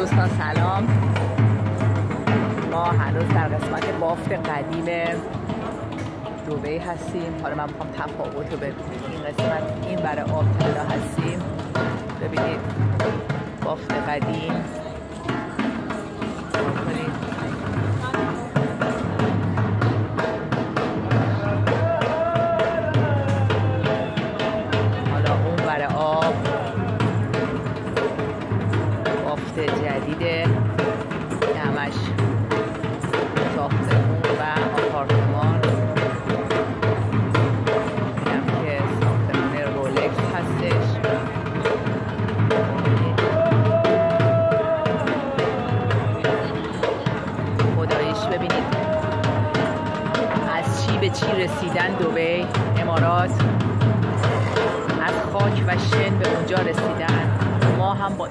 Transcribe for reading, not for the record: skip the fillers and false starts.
دوستان سلام. ما هنوز در قسمت بافت قدیم دبی هستیم. حالا من میخوام تفاوت رو ببینید. این قسمت این برای آب تلا هستیم. ببینید بافت قدیم. حالا اون برای آب بافت جدیده که همش ساختمون و آپارتمان. اینم که ساختمون رولکس هستش. خداییش ببینید از چی به چی رسیدن دبی، امارات از خاک و شن به اونجا رسیدن. ما هم با